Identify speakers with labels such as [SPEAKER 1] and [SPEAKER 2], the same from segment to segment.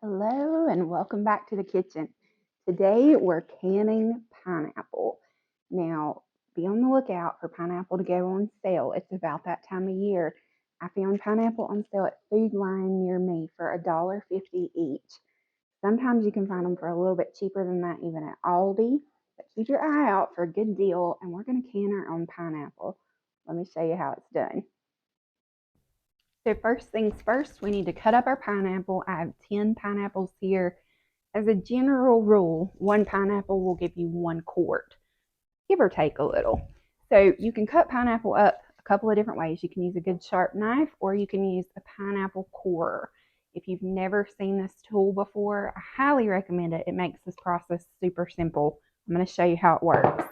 [SPEAKER 1] Hello and welcome back to the kitchen. Today we're canning pineapple. Now, be on the lookout for pineapple to go on sale. It's about that time of year. I found pineapple on sale at Food Line near me for $1.50 each. Sometimes you can find them for a little bit cheaper than that, even at Aldi. But keep your eye out for a good deal, and we're going to can our own pineapple. Let me show you how it's done. So first things first, we need to cut up our pineapple. I have 10 pineapples here. As a general rule, one pineapple will give you 1 quart, give or take a little. So you can cut pineapple up a couple of different ways. You can use a good sharp knife, or you can use a pineapple corer. If you've never seen this tool before, I highly recommend it. It makes this process super simple. I'm going to show you how it works.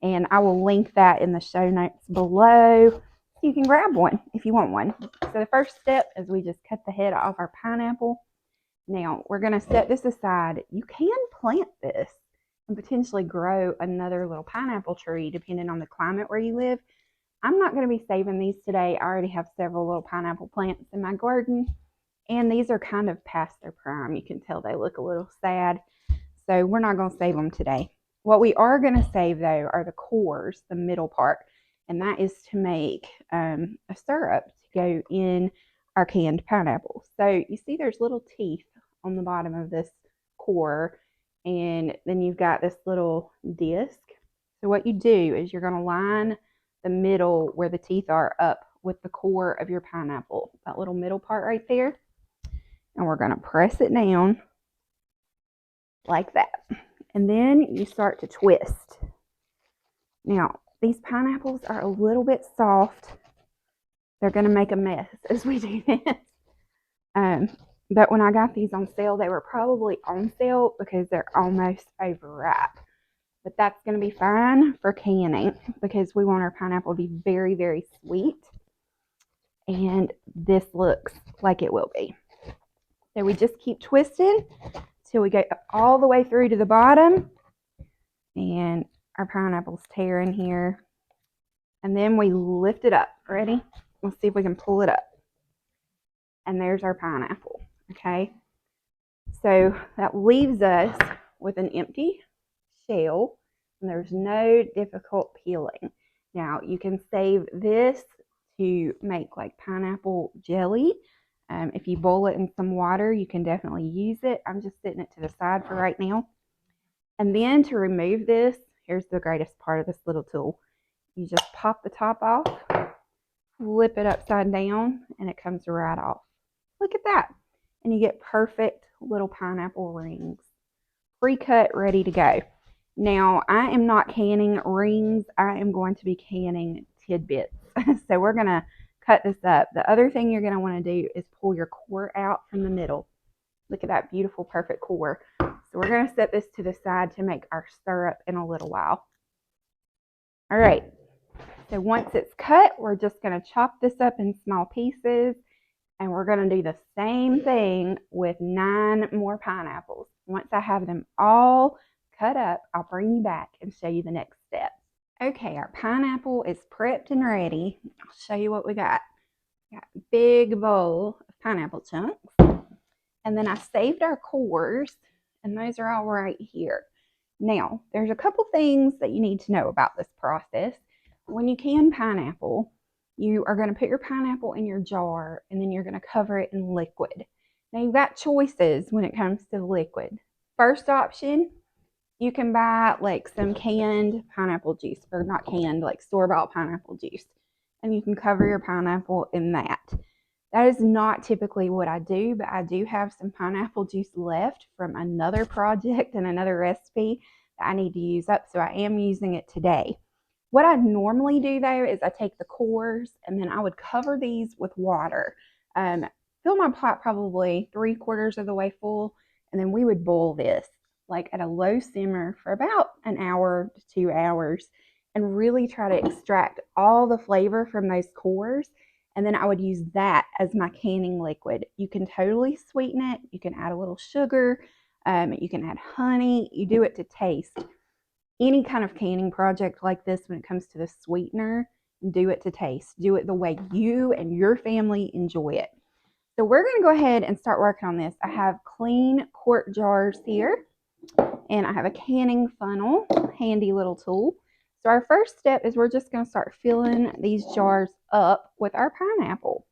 [SPEAKER 1] And I will link that in the show notes below. You can grab one if you want one. So the first step is we just cut the head off our pineapple. Now we're going to set this aside. You can plant this and potentially grow another little pineapple tree depending on the climate where you live. I'm not going to be saving these today. I already have several little pineapple plants in my garden, and these are kind of past their prime. You can tell they look a little sad, so we're not going to save them today. What we are going to save, though, are the cores, the middle part, and that is to make a syrup to go in our canned pineapple. So you see there's little teeth on the bottom of this core, and then you've got this little disc. So what you do is you're going to line the middle where the teeth are up with the core of your pineapple, that little middle part right there, and we're going to press it down like that. And then you start to twist. Now, these pineapples are a little bit soft. They're going to make a mess as we do this. But when I got these on sale, they were probably on sale because they're almost overripe. But that's going to be fine for canning because we want our pineapple to be very, very sweet. And this looks like it will be. So we just keep twisting till we get all the way through to the bottom. And our pineapple's tearing here. And then we lift it up. Ready? Let's see if we can pull it up. And there's our pineapple. Okay. So that leaves us with an empty shell, and there's no difficult peeling. Now you can save this to make like pineapple jelly. If you boil it in some water, you can definitely use it. I'm just setting it to the side for right now. And then to remove this, here's the greatest part of this little tool. You just pop the top off, flip it upside down, and it comes right off. Look at that. And you get perfect little pineapple rings. Pre-cut, ready to go. Now, I am not canning rings. I am going to be canning tidbits. So we're going to cut this up. The other thing you're going to want to do is pull your core out from the middle. Look at that beautiful, perfect core. So we're going to set this to the side to make our syrup in a little while. All right. So once it's cut, we're just going to chop this up in small pieces. And we're going to do the same thing with 9 more pineapples. Once I have them all cut up, I'll bring you back and show you the next step. Okay, our pineapple is prepped and ready. I'll show you what we got. We got a big bowl of pineapple chunks. And then I saved our cores, and those are all right here. Now, there's a couple things that you need to know about this process. When you can pineapple, you are going to put your pineapple in your jar, and then you're going to cover it in liquid. Now, you've got choices when it comes to the liquid. First option, you can buy like some canned pineapple juice, or not canned, like store-bought pineapple juice, and you can cover your pineapple in that. That is not typically what I do, but I do have some pineapple juice left from another project and another recipe that I need to use up, so I am using it today. What I normally do, though, is I take the cores and then I would cover these with water. Fill my pot probably 3/4 of the way full, and then we would boil this like at a low simmer for about an hour to 2 hours and really try to extract all the flavor from those cores. And then I would use that as my canning liquid. You can totally sweeten it. You can add a little sugar. You can add honey. You do it to taste. Any kind of canning project like this, when it comes to the sweetener, do it to taste. Do it the way you and your family enjoy it. So we're going to go ahead and start working on this. I have clean quart jars here, and I have a canning funnel, handy little tool. So our first step is we're just going to start filling these jars up with our pineapple.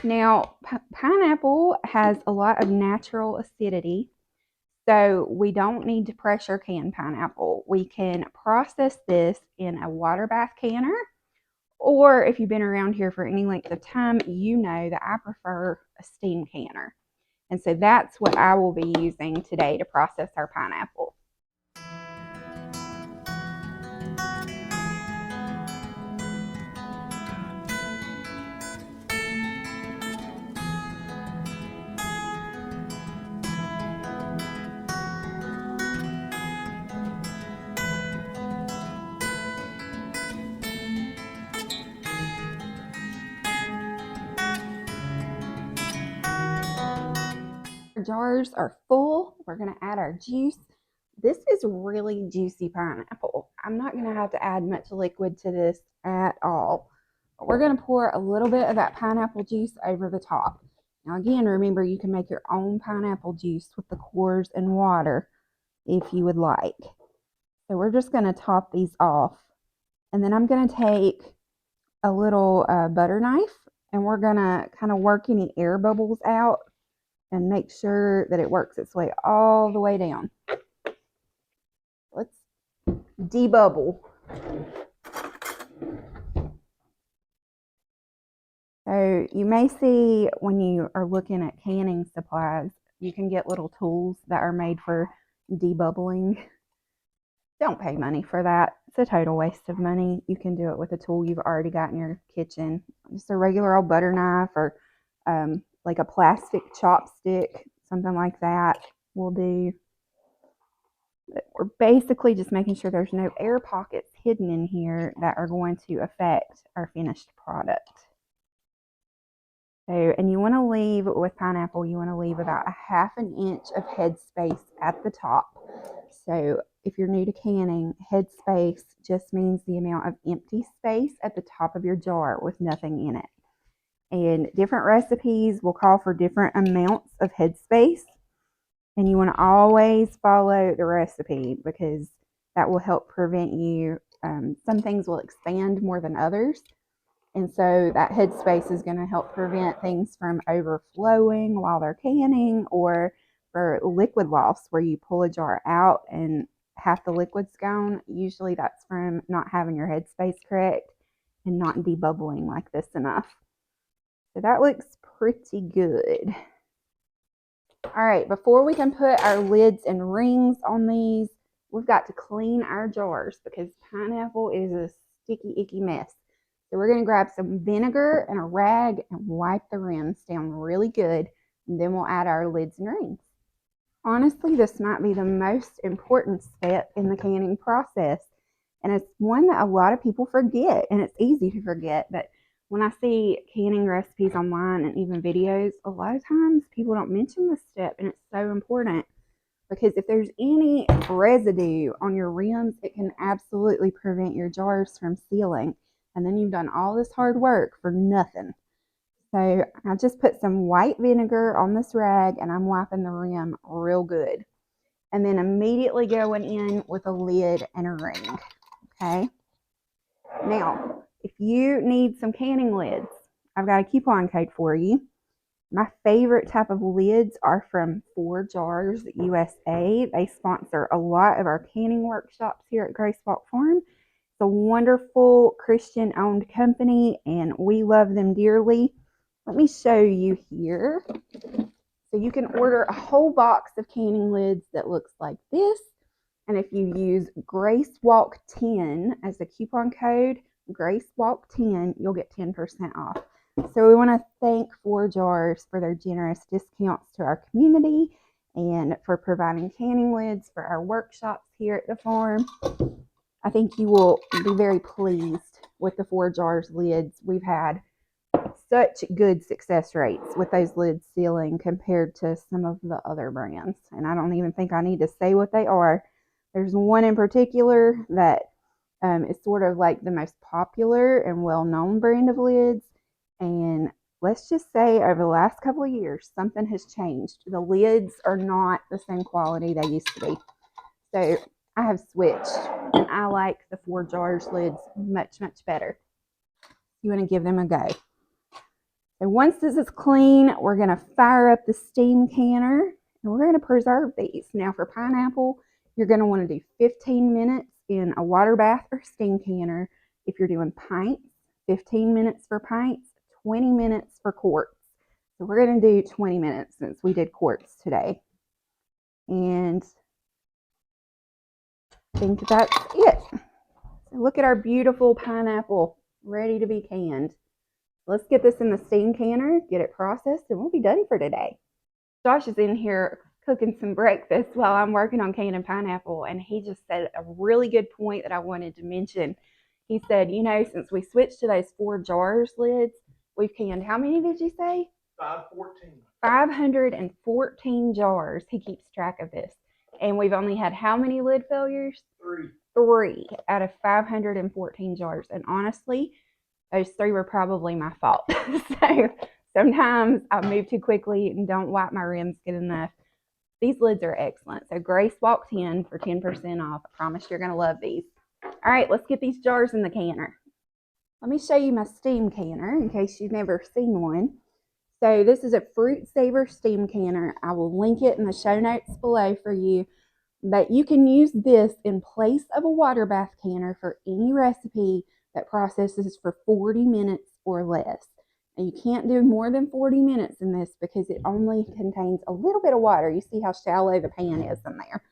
[SPEAKER 1] Now, pineapple has a lot of natural acidity, so we don't need to pressure can pineapple. We can process this in a water bath canner, or if you've been around here for any length of time, you know that I prefer a steam canner. And so that's what I will be using today to process our pineapple. Our jars are full. We're going to add our juice. This is really juicy pineapple. I'm not going to have to add much liquid to this at all. But we're going to pour a little bit of that pineapple juice over the top. Now again, remember you can make your own pineapple juice with the cores and water if you would like. So we're just going to top these off. And then I'm going to take a little butter knife, and we're going to kind of work any air bubbles out and make sure that it works its way all the way down. Let's debubble. So you may see when you are looking at canning supplies, you can get little tools that are made for debubbling. Don't pay money for that. It's a total waste of money. You can do it with a tool you've already got in your kitchen. Just a regular old butter knife, or like a plastic chopstick, something like that will do. But we're basically just making sure there's no air pockets hidden in here that are going to affect our finished product. So, and you want to leave, with pineapple, you want to leave about a 1/2 inch of headspace at the top. So if you're new to canning, headspace just means the amount of empty space at the top of your jar with nothing in it. And different recipes will call for different amounts of headspace. And you want to always follow the recipe, because that will help prevent you. Some things will expand more than others. And so that headspace is going to help prevent things from overflowing while they're canning, or for liquid loss, where you pull a jar out and half the liquid's gone. Usually that's from not having your headspace correct and not debubbling like this enough. So that looks pretty good. All right, before we can put our lids and rings on these, we've got to clean our jars, because pineapple is a sticky, icky mess. So we're going to grab some vinegar and a rag and wipe the rims down really good, and then we'll add our lids and rings. Honestly, this might be the most important step in the canning process, and it's one that a lot of people forget, and it's easy to forget. But when I see canning recipes online and even videos, a lot of times people don't mention this step, and it's so important, because if there's any residue on your rims, it can absolutely prevent your jars from sealing. And then you've done all this hard work for nothing. So I just put some white vinegar on this rag, and I'm wiping the rim real good. And then immediately going in with a lid and a ring. Okay. Now, if you need some canning lids, I've got a coupon code for you. My favorite type of lids are from 4 Jars USA. They sponsor a lot of our canning workshops here at Grace Walk Farm. It's a wonderful Christian-owned company, and we love them dearly. Let me show you here. So you can order a whole box of canning lids that looks like this. And if you use GraceWalk10 as the coupon code, GraceWalk10, you'll get 10% off. So we want to thank 4 Jars for their generous discounts to our community, and for providing canning lids for our workshops here at the farm. I think you will be very pleased with the 4 Jars lids. We've had such good success rates with those lids sealing compared to some of the other brands. And I don't even think I need to say what they are. There's one in particular that is sort of like the most popular and well-known brand of lids. And let's just say over the last couple of years, something has changed. The lids are not the same quality they used to be. So I have switched, and I like the 4 jars lids much, much better. You want to give them a go. So once this is clean, we're going to fire up the steam canner, and we're going to preserve these. Now for pineapple, you're going to want to do 15 minutes in a water bath or steam canner. If you're doing pints, 15 minutes for pints, 20 minutes for quarts. So we're going to do 20 minutes since we did quarts today. And I think that's it. So look at our beautiful pineapple ready to be canned. Let's get this in the steam canner, get it processed, and we'll be done for today. Josh is in here cooking some breakfast while I'm working on canning pineapple, and he just said a really good point that I wanted to mention. He said, you know, since we switched to those 4 jars lids, we've canned, how many did you say?
[SPEAKER 2] 514.
[SPEAKER 1] 514 jars. He keeps track of this. And we've only had how many lid failures?
[SPEAKER 2] 3.
[SPEAKER 1] 3 out of 514 jars. And honestly, those 3 were probably my fault. So sometimes I move too quickly and don't wipe my rims good enough. These lids are excellent. So Grace walked in for 10% off. I promise you're going to love these. All right, let's get these jars in the canner. Let me show you my steam canner in case you've never seen one. So this is a Fruit Saver steam canner. I will link it in the show notes below for you. But you can use this in place of a water bath canner for any recipe that processes for 40 minutes or less. And you can't do more than 40 minutes in this because it only contains a little bit of water. You see how shallow the pan is in there.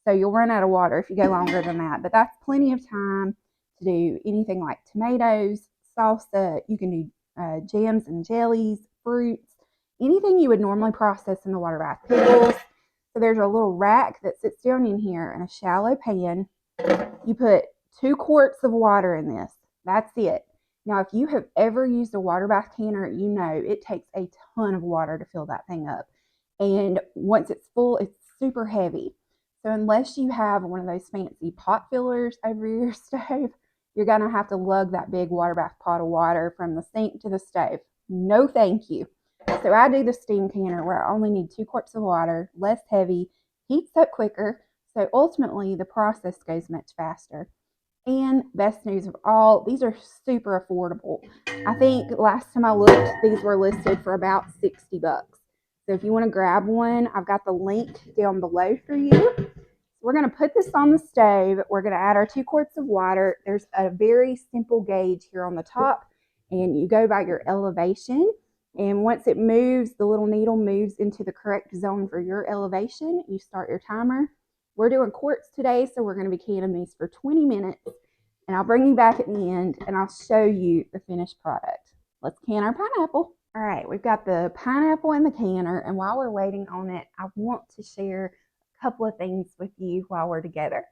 [SPEAKER 1] So you'll run out of water if you go longer than that. But that's plenty of time to do anything like tomatoes, salsa. You can do jams and jellies, fruits, anything you would normally process in the water bath. Pickles. So there's a little rack that sits down in here in a shallow pan. You put 2 quarts of water in this. That's it. Now, if you have ever used a water bath canner, you know it takes a ton of water to fill that thing up. And once it's full, it's super heavy. So unless you have one of those fancy pot fillers over your stove, you're going to have to lug that big water bath pot of water from the sink to the stove. No, thank you. So I do the steam canner where I only need 2 quarts of water, less heavy, heats up quicker. So ultimately the process goes much faster. And best news of all, these are super affordable. I think last time I looked, these were listed for about 60 bucks. So if you want to grab one, I've got the link down below for you. We're going to put this on the stove. We're going to add our 2 quarts of water. There's a very simple gauge here on the top, and you go by your elevation. And once it moves, the little needle moves into the correct zone for your elevation. You start your timer. We're doing quarts today, so we're going to be canning these for 20 minutes. And I'll bring you back at the end, and I'll show you the finished product. Let's can our pineapple. All right, we've got the pineapple in the canner, and while we're waiting on it, I want to share a couple of things with you while we're together.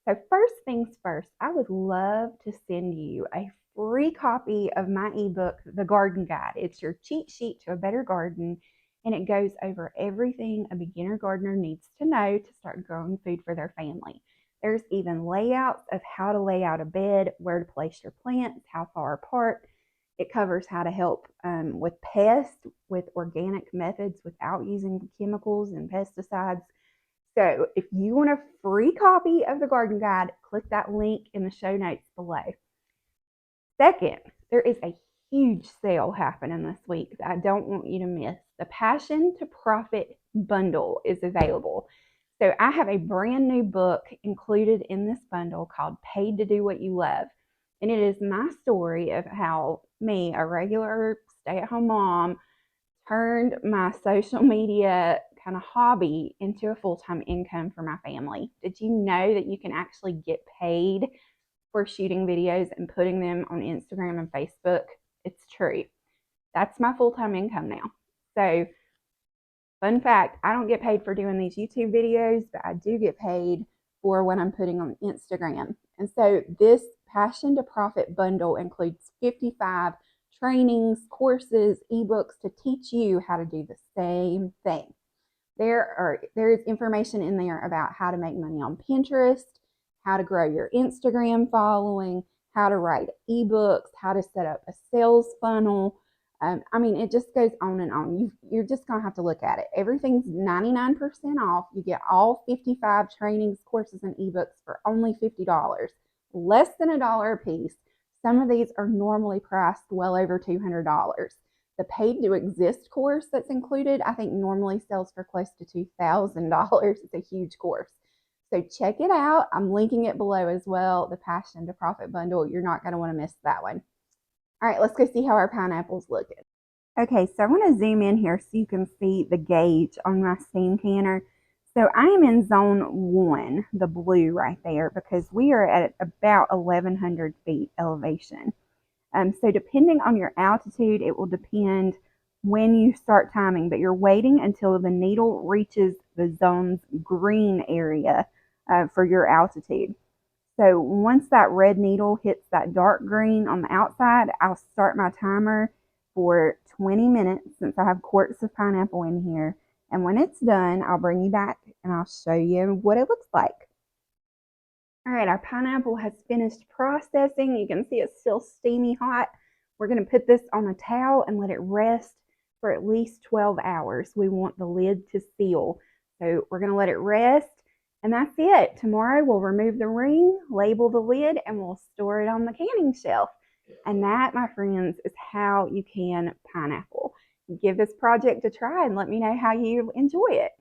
[SPEAKER 1] So first things first, I would love to send you a free copy of my ebook, The Garden Guide. It's your cheat sheet to a better garden, and it goes over everything a beginner gardener needs to know to start growing food for their family. There's even layouts of how to lay out a bed, where to place your plants, how far apart. It covers how to help with pests, with organic methods without using chemicals and pesticides. So if you want a free copy of the Garden Guide, click that link in the show notes below. Second, there is a huge sale happening this week that I don't want you to miss. The Passion to Profit bundle is available. So I have a brand new book included in this bundle called Paid to Do What You Love. And it is my story of how me, a regular stay-at-home mom, turned my social media kind of hobby into a full-time income for my family. Did you know that you can actually get paid for shooting videos and putting them on Instagram and Facebook? It's true. That's my full-time income now. So, fun fact, I don't get paid for doing these YouTube videos, but I do get paid for what I'm putting on Instagram. And so this Passion to Profit bundle includes 55 trainings, courses, ebooks to teach you how to do the same thing. There is information in there about how to make money on Pinterest, how to grow your Instagram following, how to write ebooks, how to set up a sales funnel, I mean, it just goes on and on. You're just going to have to look at it. Everything's 99% off. You get all 55 trainings, courses, and ebooks for only $50, less than $1 a piece. Some of these are normally priced well over $200. The paid to exist course that's included, I think, normally sells for close to $2,000. It's a huge course. So check it out. I'm linking it below as well. The Passion to Profit bundle. You're not going to want to miss that one. All right, let's go see how our pineapple's looking. Okay, so I want to zoom in here so you can see the gauge on my steam canner. So I am in zone 1, the blue right there, because we are at about 1,100 feet elevation. So depending on your altitude, it will depend when you start timing, but you're waiting until the needle reaches the zone's green area for your altitude. So once that red needle hits that dark green on the outside, I'll start my timer for 20 minutes since I have quarts of pineapple in here. And when it's done, I'll bring you back and I'll show you what it looks like. All right, our pineapple has finished processing. You can see it's still steamy hot. We're going to put this on a towel and let it rest for at least 12 hours. We want the lid to seal. So we're going to let it rest. And that's it. Tomorrow we'll remove the ring, label the lid, and we'll store it on the canning shelf. And that, my friends, is how you can pineapple. Give this project a try and let me know how you enjoy it.